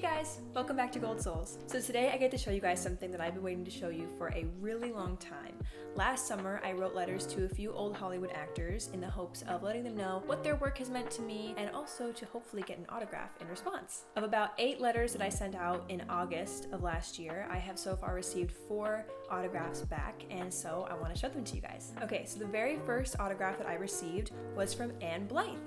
Hey guys, welcome back to Gold Souls. So today I get to show you guys something that I've been waiting to show you for a really long time. Last summer, I wrote letters to a few old Hollywood actors in the hopes of letting them know what their work has meant to me and also to hopefully get an autograph in response. Of about 8 letters that I sent out in August of last year, I have so far received 4 autographs back, and so I want to show them to you guys. Okay, so the very first autograph that I received was from Anne Blyth.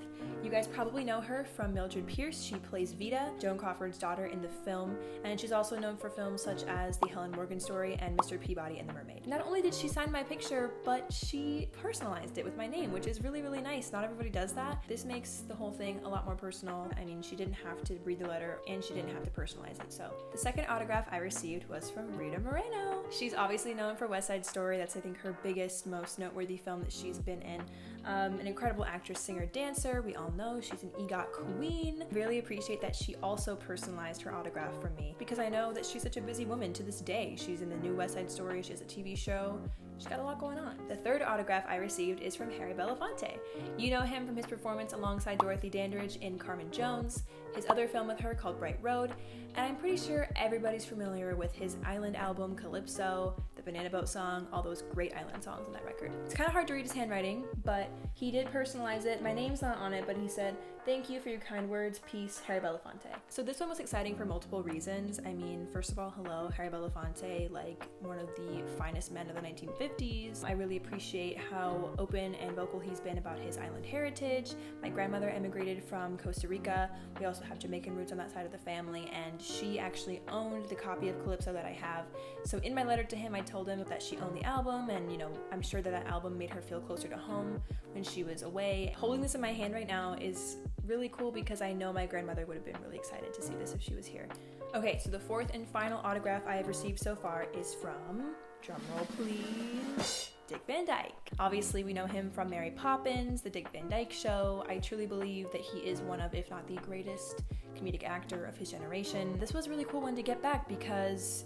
You guys probably know her from Mildred Pierce. She plays Vita, Joan Crawford's daughter in the film, and she's also known for films such as The Helen Morgan Story and Mr. Peabody and the Mermaid. Not only did she sign my picture, but she personalized it with my name, which is really, really nice. Not everybody does that. This makes the whole thing a lot more personal. I mean, she didn't have to read the letter and she didn't have to personalize it. So the second autograph I received was from Rita Moreno. She's obviously known for West Side Story. That's, I think, her biggest, most noteworthy film that she's been in. An incredible actress, singer, dancer. We all know she's an EGOT queen. Really appreciate that she also personalized her autograph for me because I know that she's such a busy woman to this day. She's in the new West Side Story. She has a TV show. She's got a lot going on. The third autograph I received is from Harry Belafonte. You know him from his performance alongside Dorothy Dandridge in Carmen Jones, his other film with her called Bright Road, and I'm pretty sure everybody's familiar with his island album Calypso, the Banana Boat song, all those great island songs on that record. It's kind of hard to read his handwriting, but he did personalize it. My name's not on it, but he said, "Thank you for your kind words, peace, Harry Belafonte." So this one was exciting for multiple reasons. I mean, first of all, hello, Harry Belafonte, like one of the finest men of the 1950s. I really appreciate how open and vocal he's been about his island heritage. My grandmother emigrated from Costa Rica. We also have Jamaican roots on that side of the family, and she actually owned the copy of Calypso that I have. So in my letter to him, I told him that she owned the album, and I'm sure that album made her feel closer to home when she was away. Holding this in my hand right now is really cool because I know my grandmother would have been really excited to see this if she was here. Okay, so the fourth and final autograph I have received so far is from, drumroll please, Dick Van Dyke. Obviously, we know him from Mary Poppins, The Dick Van Dyke Show. I truly believe that he is one of, if not the greatest comedic actor of his generation. This was a really cool one to get back because,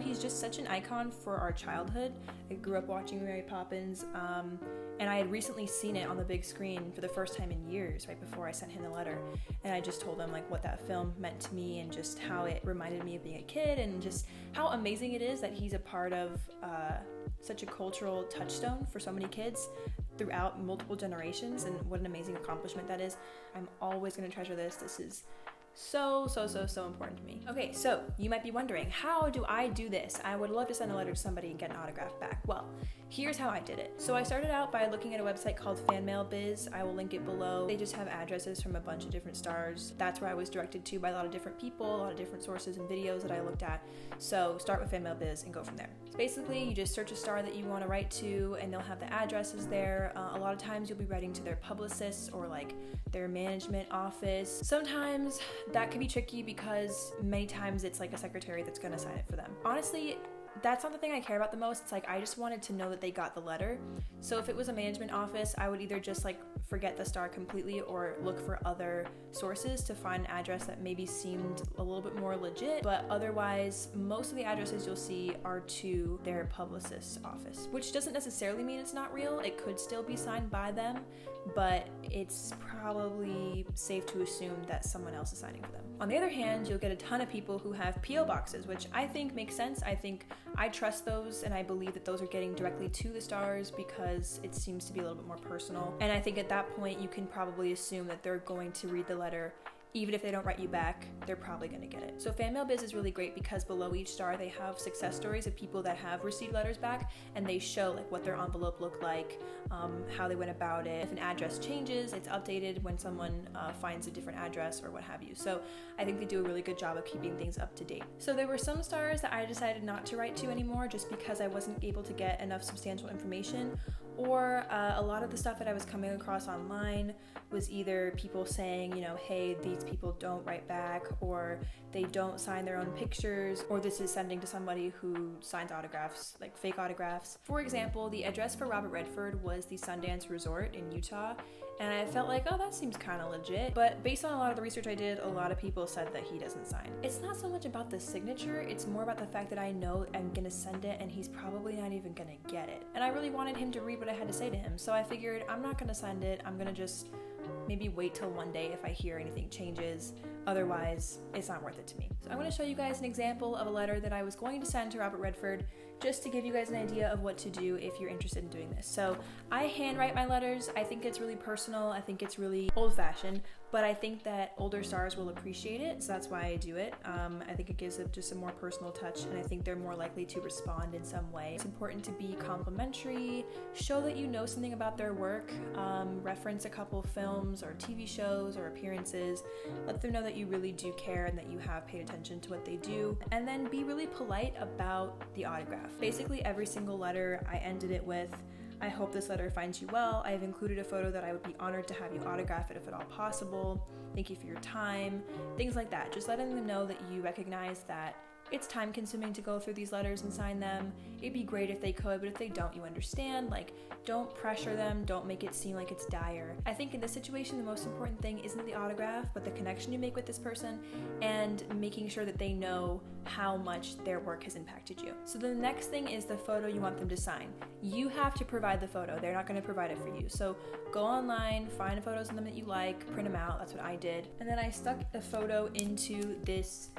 he's just such an icon for our childhood. I grew up watching Mary Poppins, and I had recently seen it on the big screen for the first time in years, right before I sent him the letter. And I just told him what that film meant to me and just how it reminded me of being a kid and just how amazing it is that he's a part of such a cultural touchstone for so many kids throughout multiple generations, and what an amazing accomplishment that is. I'm always going to treasure this. This is so important to me. Okay, so you might be wondering, how do I do this? I would love to send a letter to somebody and get an autograph back. Well, here's how I did it. So I started out by looking at a website called Fan Mail Biz. I will link it below. They just have addresses from a bunch of different stars. That's where I was directed to by a lot of different people, a lot of different sources and videos that I looked at. So start with Fan Mail Biz and go from there. So basically, you just search a star that you want to write to, and they'll have the addresses there. A lot of times you'll be writing to their publicists or their management office. Sometimes that can be tricky because many times it's a secretary that's going to sign it for them. Honestly, that's not the thing I care about the most. It's I just wanted to know that they got the letter. So if it was a management office, I would either just forget the star completely or look for other sources to find an address that maybe seemed a little bit more legit. But otherwise, most of the addresses you'll see are to their publicist's office, which doesn't necessarily mean it's not real. It could still be signed by them, but it's probably safe to assume that someone else is signing for them. On the other hand, you'll get a ton of people who have P.O. boxes, which I think makes sense. I trust those, and I believe that those are getting directly to the stars because it seems to be a little bit more personal. And I think at that point, you can probably assume that they're going to read the letter. Even if they don't write you back, they're probably going to get it. So Fan Mail Biz is really great because below each star, they have success stories of people that have received letters back, and they show what their envelope looked like, how they went about it. If an address changes, it's updated when someone finds a different address or what have you. So I think they do a really good job of keeping things up to date. So there were some stars that I decided not to write to anymore just because I wasn't able to get enough substantial information, or a lot of the stuff that I was coming across online was either people saying, hey, these people don't write back, or they don't sign their own pictures, or this is sending to somebody who signs autographs, fake autographs. For example, the address for Robert Redford was the Sundance Resort in Utah, and I felt oh, that seems kind of legit. But based on a lot of the research I did, a lot of people said that he doesn't sign. It's not so much about the signature, it's more about the fact that I know I'm gonna send it and he's probably not even gonna get it. And I really wanted him to read what I had to say to him, so I figured I'm not gonna send it, I'm gonna just maybe wait till one day if I hear anything changes. Otherwise, it's not worth it to me. So I'm going to show you guys an example of a letter that I was going to send to Robert Redford, just to give you guys an idea of what to do if you're interested in doing this. So I handwrite my letters. I think it's really personal. I think it's really old-fashioned, but I think that older stars will appreciate it, so that's why I do it. I think it gives it just a more personal touch, and I think they're more likely to respond in some way. It's important to be complimentary, show that you know something about their work, reference a couple films or TV shows or appearances, let them know that you really do care and that you have paid attention to what they do, and then be really polite about the autograph. Basically every single letter I ended it with, I hope this letter finds you well. I have included a photo that I would be honored to have you autograph it if at all possible. Thank you for your time. Things like that. Just letting them know that you recognize that it's time consuming to go through these letters and sign them. It'd be great if they could, but if they don't, you understand. Like, don't pressure them, don't make it seem like it's dire. I think in this situation, the most important thing isn't the autograph, but the connection you make with this person and making sure that they know how much their work has impacted you. So the next thing is the photo you want them to sign. You have to provide the photo. They're not going to provide it for you. So go online, find photos of them that you like, print them out. That's what I did. And then I stuck a photo into this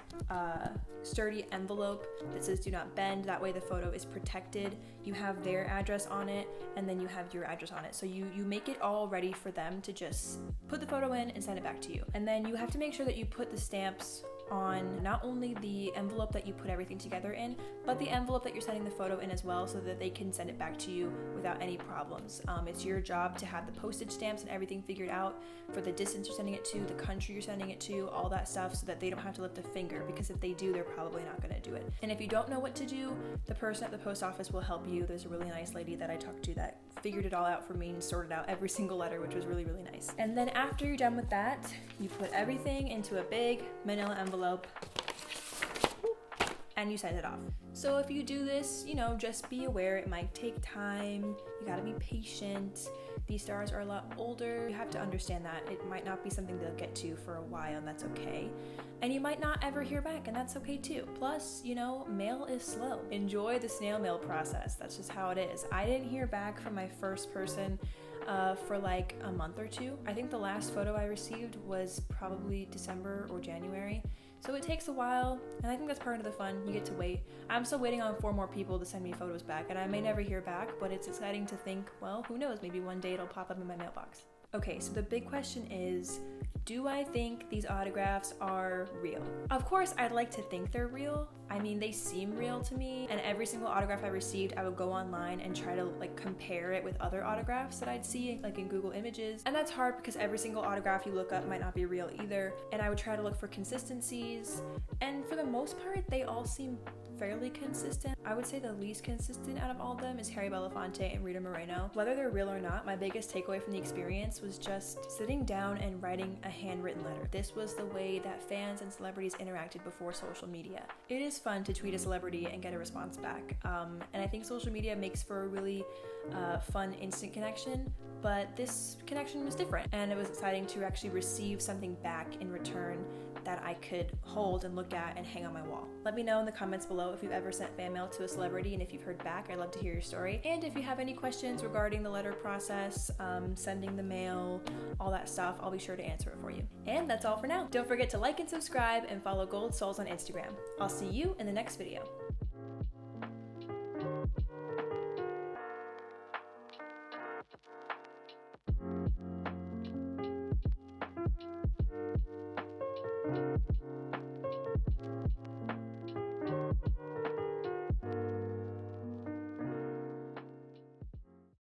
sturdy envelope that says do not bend. That way the photo is protected. You have their address on it, and then you have your address on it. So you make it all ready for them to just put the photo in and send it back to you. And then you have to make sure that you put the stamps on not only the envelope that you put everything together in, but the envelope that you're sending the photo in as well, so that they can send it back to you without any problems. It's your job to have the postage stamps and everything figured out for the distance you're sending it to, the country you're sending it to, all that stuff, so that they don't have to lift a finger, because if they do, they're probably not going to do it. And if you don't know what to do, the person at the post office will help you. There's a really nice lady that I talked to that figured it all out for me and sorted out every single letter, which was really, really nice. And then after you're done with that, you put everything into a big manila envelope and you send it off. So if you do this, just be aware it might take time. You gotta be patient. These stars are a lot older. You have to understand that. It might not be something they'll get to for a while, and that's okay. And you might not ever hear back, and that's okay too. Plus, mail is slow. Enjoy the snail mail process. That's just how it is. I didn't hear back from my first person for like a month or two. I think the last photo I received was probably December or January. So it takes a while, and I think that's part of the fun. You get to wait. I'm still waiting on 4 more people to send me photos back, and I may never hear back, but it's exciting to think, well, who knows, maybe one day it'll pop up in my mailbox. Okay, so the big question is, do I think these autographs are real? Of course, I'd like to think they're real. I mean, they seem real to me, and every single autograph I received, I would go online and try to compare it with other autographs that I'd see in Google Images. And that's hard because every single autograph you look up might not be real either. And I would try to look for consistencies, and for the most part, they all seem fairly consistent. I would say the least consistent out of all of them is Harry Belafonte and Rita Moreno. Whether they're real or not, my biggest takeaway from the experience was just sitting down and writing a handwritten letter. This was the way that fans and celebrities interacted before social media. It is fun to tweet a celebrity and get a response back, and I think social media makes for a really fun instant connection, but this connection was different, and it was exciting to actually receive something back in return that I could hold and look at and hang on my wall. Let me know in the comments below if you've ever sent fan mail to a celebrity and if you've heard back. I'd love to hear your story. And if you have any questions regarding the letter process, sending the mail, all that stuff, I'll be sure to answer it for you. And that's all for now. Don't forget to like and subscribe and follow Gold Souls on Instagram. I'll see you in the next video.